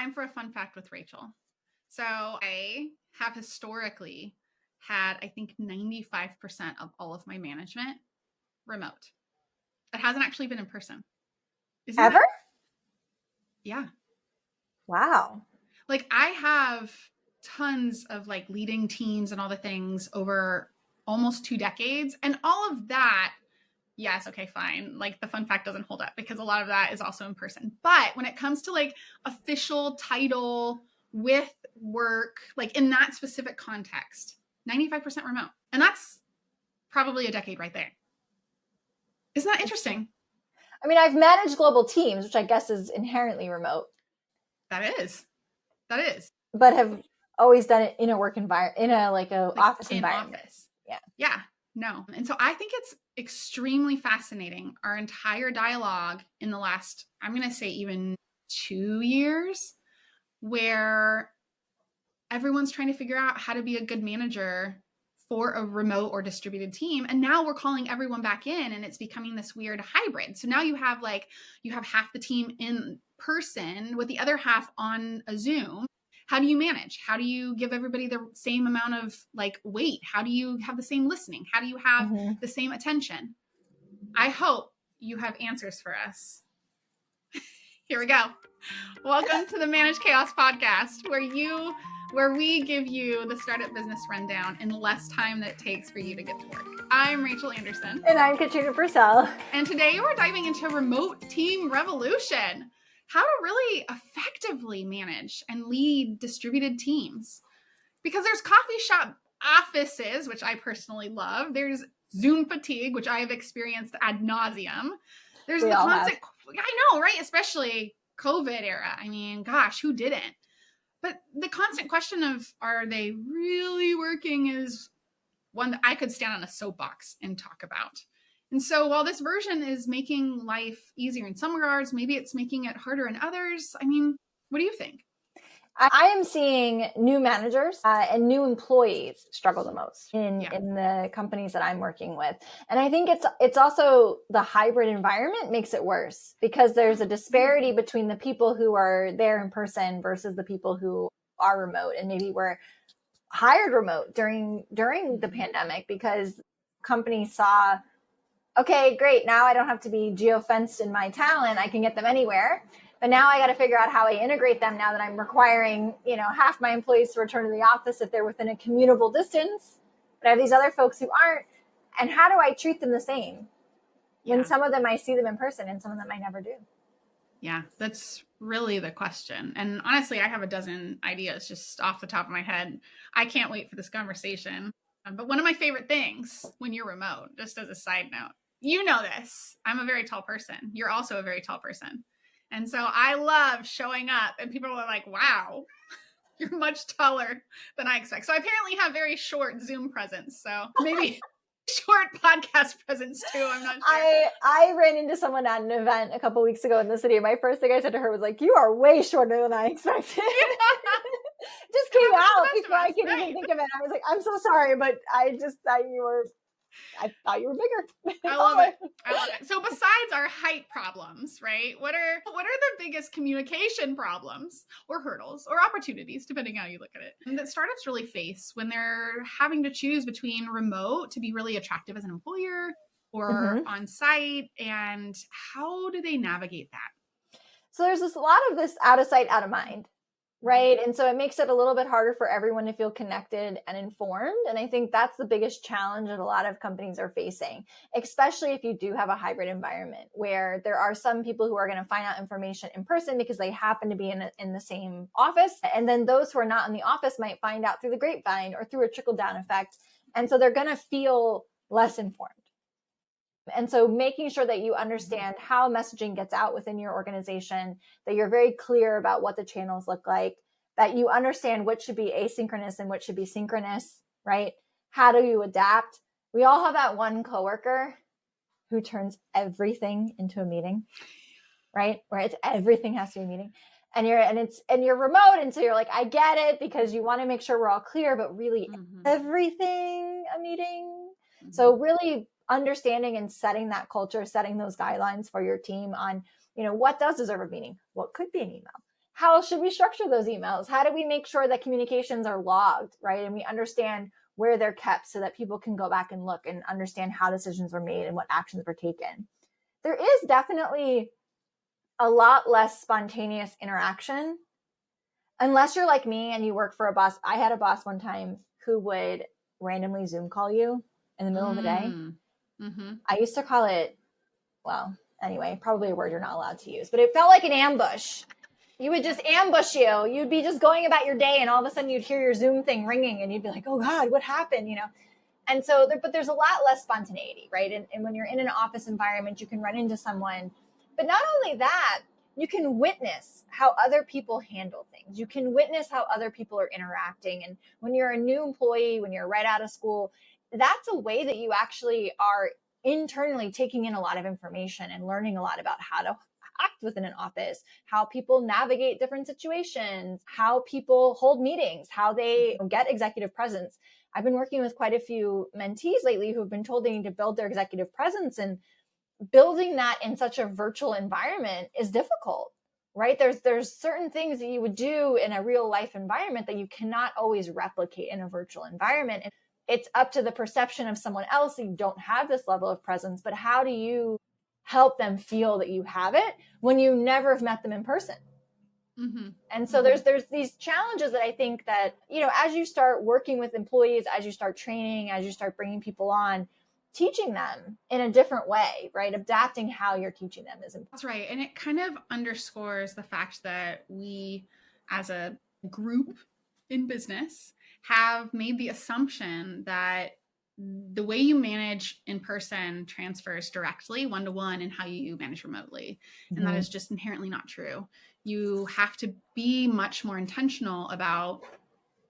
time for a fun fact with Rachel. So I have historically had, I think, 95% of all of my management remote. It hasn't actually been in person. Ever? Yeah. Wow. Like I have tons of like leading teams and all the things over almost 2 decades. And all of that, yes, okay, fine. Like the fun fact doesn't hold up because a lot of that is also in person. But when it comes to like official title with work, like in that specific context, 95% remote. And that's probably a decade right there. Isn't that interesting? I mean, I've managed global teams, which I guess is inherently remote. That is. But have always done it in a work environment, in a like office environment. Office. Yeah. Yeah. No. And so I think it's extremely fascinating. Our entire dialogue in the last, I'm going to say even 2 years, where everyone's trying to figure out how to be a good manager for a remote or distributed team. And now we're calling everyone back in and it's becoming this weird hybrid. So now you have half the team in person with the other half on a Zoom. How do you manage? How do you give everybody the same amount of like weight? How do you have the same listening? How do you have the same attention? I hope you have answers for us. Here we go. Welcome to the Manage Chaos podcast, where we give you the startup business rundown in less time than it takes for you to get to work. I'm Rachel Anderson. And I'm Katrina Purcell. And today we're diving into remote team revolution. How to really effectively manage and lead distributed teams. Because there's coffee shop offices, which I personally love. There's Zoom fatigue, which I have experienced ad nauseum. There's the constant, I know, right? Especially COVID era. I mean, gosh, who didn't? But the constant question of, are they really working, is one that I could stand on a soapbox and talk about. And so while this version is making life easier in some regards, maybe it's making it harder in others. I mean, what do you think? I am seeing new managers and new employees struggle the most in the companies that I'm working with. And I think it's also the hybrid environment makes it worse because there's a disparity between the people who are there in person versus the people who are remote. And maybe were hired remote during the pandemic because companies saw, okay, great. Now I don't have to be geo-fenced in my talent. I can get them anywhere. But now I got to figure out how I integrate them now that I'm requiring, half my employees to return to the office if they're within a commutable distance. But I have these other folks who aren't. And how do I treat them the same? When some of them I see them in person and some of them I never do. Yeah, that's really the question. And honestly, I have a dozen ideas just off the top of my head. I can't wait for this conversation. But one of my favorite things when you're remote, just as a side note, you know this, I'm a very tall person. You're also a very tall person. And so I love showing up and people are like, wow, you're much taller than I expect. So I apparently have very short Zoom presence. So maybe short podcast presence too. I'm not sure. I ran into someone at an event a couple weeks ago in the city. And my first thing I said to her was like, you are way shorter than I expected. Just came out before I could even think of it. I was like, I'm so sorry, but I just thought you were bigger. I love it. So besides our height problems, right? What are the biggest communication problems or hurdles or opportunities, depending how you look at it, that startups really face when they're having to choose between remote to be really attractive as an employer or on site, and how do they navigate that? So there's a lot of this out of sight, out of mind. Right. And so it makes it a little bit harder for everyone to feel connected and informed. And I think that's the biggest challenge that a lot of companies are facing, especially if you do have a hybrid environment where there are some people who are going to find out information in person because they happen to be in the same office. And then those who are not in the office might find out through the grapevine or through a trickle down effect. And so they're going to feel less informed. And so making sure that you understand how messaging gets out within your organization, that you're very clear about what the channels look like, that you understand what should be asynchronous and what should be synchronous, right? How do you adapt? We all have that one coworker who turns everything into a meeting, right? Where everything has to be a meeting. And you're remote. And so you're like, I get it because you want to make sure we're all clear, but really everything a meeting. So really understanding and setting that culture, setting those guidelines for your team on, what does deserve a meeting? What could be an email? how should we structure those emails? How do we make sure that communications are logged, right? And we understand where they're kept so that people can go back and look and understand how decisions were made and what actions were taken. There is definitely a lot less spontaneous interaction unless you're like me and you work for a boss. I had a boss one time who would randomly Zoom call you in the middle of the day. Mm-hmm. I used to call it, well, anyway, probably a word you're not allowed to use, but it felt like an ambush. You would just ambush you. You'd be just going about your day and all of a sudden you'd hear your Zoom thing ringing and you'd be like, oh God, what happened? You know? And so, but there's a lot less spontaneity, right? And when you're in an office environment, you can run into someone. But not only that, you can witness how other people handle things. You can witness how other people are interacting. And when you're a new employee, when you're right out of school, that's a way that you actually are internally taking in a lot of information and learning a lot about how to act within an office, how people navigate different situations, how people hold meetings, how they get executive presence. I've been working with quite a few mentees lately who've been told they need to build their executive presence, and building that in such a virtual environment is difficult, right? There's certain things that you would do in a real life environment that you cannot always replicate in a virtual environment. And it's up to the perception of someone else that you don't have this level of presence, but how do you help them feel that you have it when you never have met them in person? Mm-hmm. And so there's these challenges that I think that, you know, as you start working with employees, as you start training, as you start bringing people on, teaching them in a different way, right? Adapting how you're teaching them is important. That's right. And it kind of underscores the fact that we, as a group in business, have made the assumption that the way you manage in person transfers directly one to one in how you manage remotely. And that is just inherently not true. You have to be much more intentional about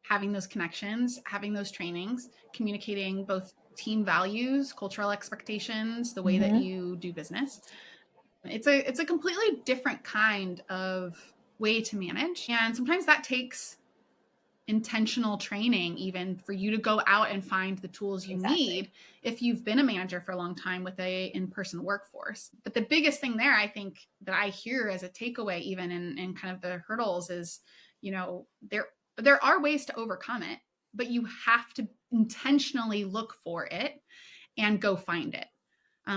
having those connections, having those trainings, communicating both team values, cultural expectations, the way that you do business. It's a completely different kind of way to manage. And sometimes that takes intentional training, even for you to go out and find the tools you need if you've been a manager for a long time with a in-person workforce. But the biggest thing there, I think, that I hear as a takeaway, even in kind of the hurdles, is, you know, there are ways to overcome it, but you have to intentionally look for it and go find it,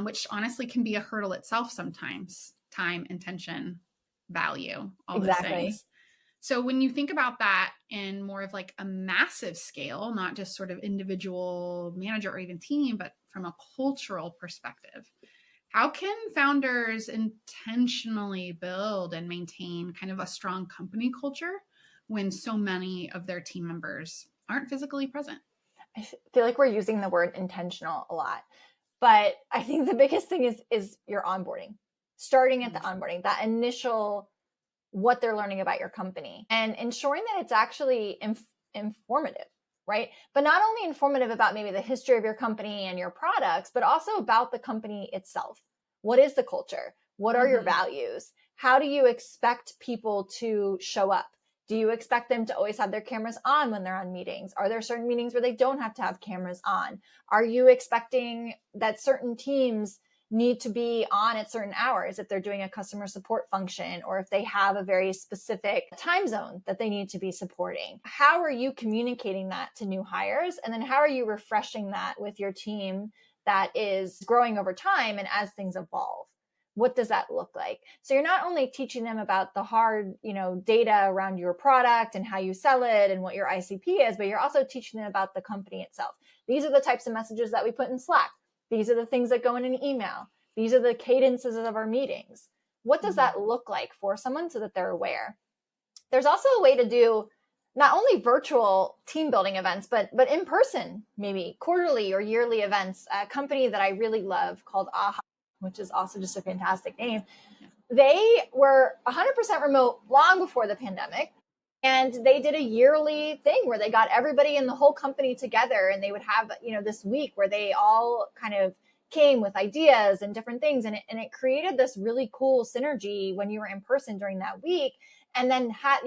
which honestly can be a hurdle itself sometimes. Time, intention, value, all those things. So when you think about that in more of like a massive scale, not just sort of individual manager or even team, but from a cultural perspective, how can founders intentionally build and maintain kind of a strong company culture when so many of their team members aren't physically present? I feel like we're using the word intentional a lot, but I think the biggest thing is your onboarding, starting at the onboarding, that initial what they're learning about your company, and ensuring that it's actually informative, right? But not only informative about maybe the history of your company and your products, but also about the company itself. What is the culture? What are your values? How do you expect people to show up? Do you expect them to always have their cameras on when they're on meetings? Are there certain meetings where they don't have to have cameras on? Are you expecting that certain teams need to be on at certain hours if they're doing a customer support function, or if they have a very specific time zone that they need to be supporting? How are you communicating that to new hires? And then how are you refreshing that with your team that is growing over time and as things evolve? What does that look like? So you're not only teaching them about the hard, data around your product and how you sell it and what your ICP is, but you're also teaching them about the company itself. These are the types of messages that we put in Slack. These are the things that go in an email. These are the cadences of our meetings. What does that look like for someone so that they're aware? There's also a way to do not only virtual team building events, but in person, maybe quarterly or yearly events. A company that I really love called AHA, which is also just a fantastic name. They were 100% remote long before the pandemic. And they did a yearly thing where they got everybody in the whole company together, and they would have, this week where they all kind of came with ideas and different things. And it created this really cool synergy when you were in person during that week. And then had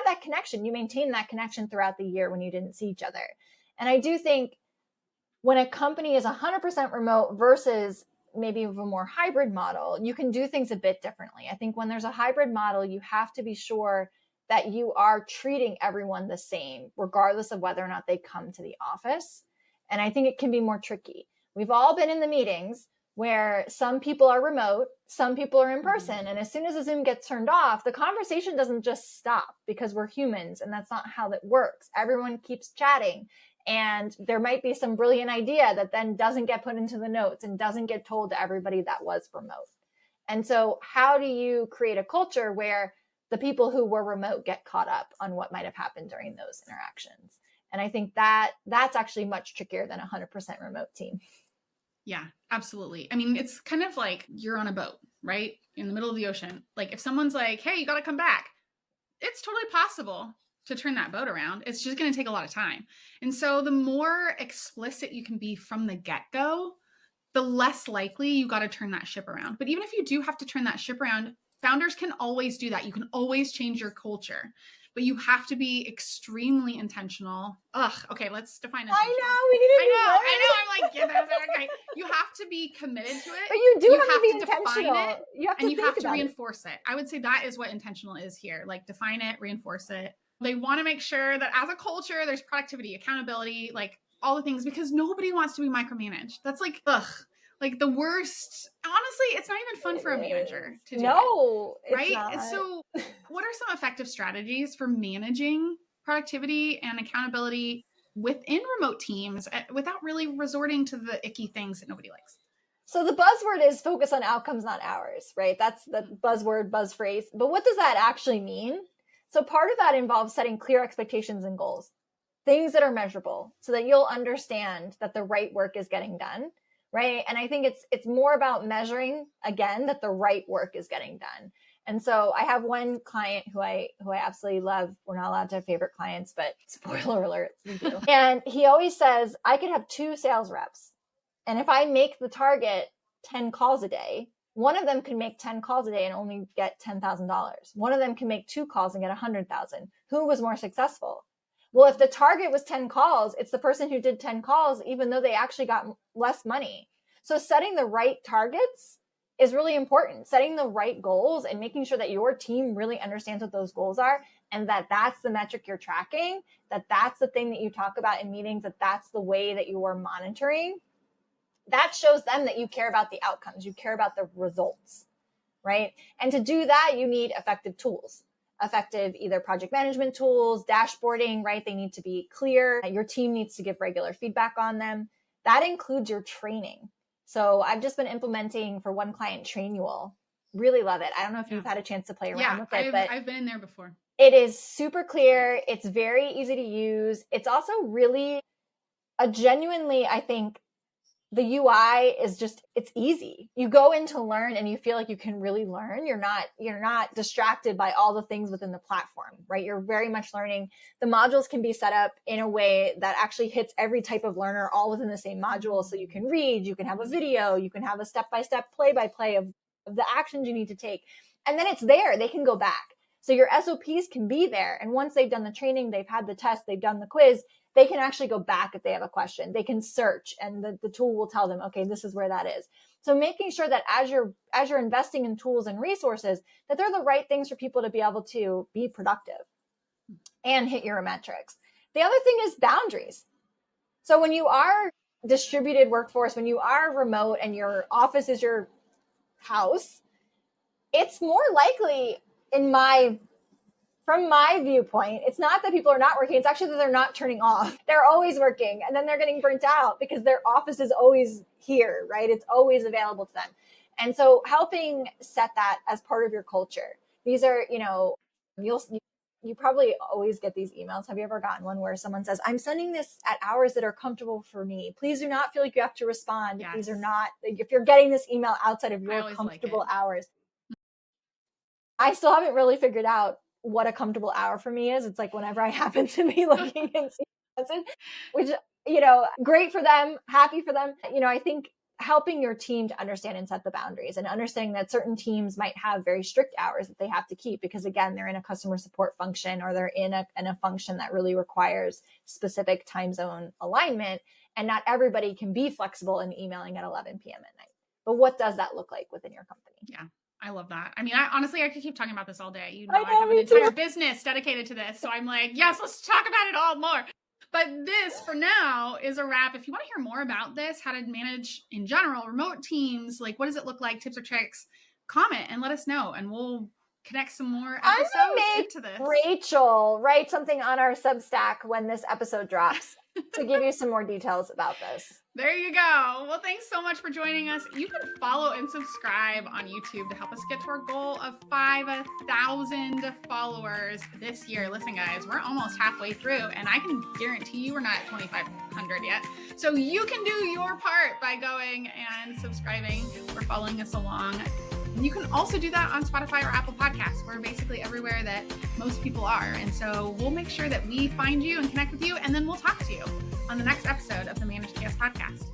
that connection, you maintained that connection throughout the year when you didn't see each other. And I do think when a company is 100% remote versus maybe of a more hybrid model, you can do things a bit differently. I think when there's a hybrid model, you have to be sure that you are treating everyone the same, regardless of whether or not they come to the office. And I think it can be more tricky. We've all been in the meetings where some people are remote, some people are in person. And as soon as the Zoom gets turned off, the conversation doesn't just stop because we're humans. And that's not how that works. Everyone keeps chatting. And there might be some brilliant idea that then doesn't get put into the notes and doesn't get told to everybody that was remote. And so how do you create a culture where the people who were remote get caught up on what might have happened during those interactions? And I think that's actually much trickier than a 100% remote team. Yeah, absolutely. I mean, it's kind of like you're on a boat, right? In the middle of the ocean. Like if someone's like, hey, you got to come back, it's totally possible to turn that boat around. It's just going to take a lot of time. And so the more explicit you can be from the get-go, the less likely you got to turn that ship around. But even if you do have to turn that ship around, founders can always do that. You can always change your culture, but you have to be extremely intentional. Okay, let's define intentional. I know, we need a new word. I'm like, yeah, okay. You have to be committed to it. But you do have to be define intentional. it, you have to and you have to reinforce it. I would say that is what intentional is here. Like define it, reinforce it. They want to make sure that as a culture, there's productivity, accountability, like all the things, because nobody wants to be micromanaged. That's like, like the worst. Honestly, it's not even fun for a manager to do it, right? So what are some effective strategies for managing productivity and accountability within remote teams without really resorting to the icky things that nobody likes? So the buzzword is focus on outcomes, not hours, right? That's the buzzword, buzz phrase. But what does that actually mean? So part of that involves setting clear expectations and goals, things that are measurable so that you'll understand that the right work is getting done, right? And I think it's more about measuring, again, that the right work is getting done. And so I have one client who I absolutely love. We're not allowed to have favorite clients, but spoiler alert, we do. And he always says, I could have 2 sales reps. And if I make the target 10 calls a day, one of them can make 10 calls a day and only get $10,000. One of them can make 2 calls and get 100,000. Who was more successful? Well, if the target was 10 calls, it's the person who did 10 calls, even though they actually got less money. So setting the right targets is really important. Setting the right goals and making sure that your team really understands what those goals are and that that's the metric you're tracking, that that's the thing that you talk about in meetings, that that's the way that you are monitoring. That shows them that you care about the outcomes, you care about the results, right? And to do that, you need effective tools, effective either project management tools, dashboarding, right? They need to be clear. Your team needs to give regular feedback on them. That includes your training. So I've just been implementing for one client Trainual. Really love it. I don't know if you've had a chance to play around with it, but I've been in there before. It is super clear. It's very easy to use. It's also really genuinely, I think, the UI is just, it's easy. You go in to learn and you feel like you can really learn. You're not distracted by all the things within the platform, right? You're very much learning. The modules can be set up in a way that actually hits every type of learner all within the same module. So you can read, you can have a video, you can have a step-by-step play-by-play of the actions you need to take. And then it's there. They can go back. So your SOPs can be there. And once they've done the training, they've had the test, they've done the quiz, they can actually go back if they have a question. They can search and the tool will tell them, okay, this is where that is. So making sure that as you're investing in tools and resources, that they're the right things for people to be able to be productive and hit your metrics. The other thing is boundaries. So when you are distributed workforce, when you are remote and your office is your house, it's more likely from my viewpoint, it's not that people are not working. It's actually that they're not turning off. They're always working and then they're getting burnt out because their office is always here, right? It's always available to them. And so helping set that as part of your culture. These are, you probably always get these emails. Have you ever gotten one where someone says, I'm sending this at hours that are comfortable for me. Please do not feel like you have to respond. Yes. These are not, if you're getting this email outside of your comfortable hours. I still haven't really figured out what a comfortable hour for me is. It's like whenever I happen to be looking and see a message, which, great for them, happy for them. I think helping your team to understand and set the boundaries and understanding that certain teams might have very strict hours that they have to keep because, again, they're in a customer support function or they're in a function that really requires specific time zone alignment. And not everybody can be flexible in emailing at 11 p.m. at night. but what does that look like within your company? Yeah. I love that. I mean, honestly, I could keep talking about this all day. You know, I know, I have an me entire too. business dedicated to this. So I'm like, yes, let's talk about it all more. But this for now is a wrap. If you want to hear more about this, how to manage in general, remote teams, like what does it look like, tips or tricks, comment and let us know. And we'll connect some more I'm episodes gonna into this. make Rachel write something on our Substack when this episode drops to give you some more details about this. There you go. Well, thanks so much for joining us. You can follow and subscribe on YouTube to help us get to our goal of 5,000 followers this year. Listen, guys, we're almost halfway through, and I can guarantee you we're not at 2,500 yet. So you can do your part by going and subscribing or following us along. You can also do that on Spotify or Apple Podcasts. We're basically everywhere that most people are. And so we'll make sure that we find you and connect with you, and then we'll talk to you on the next episode of the Managed PS podcast.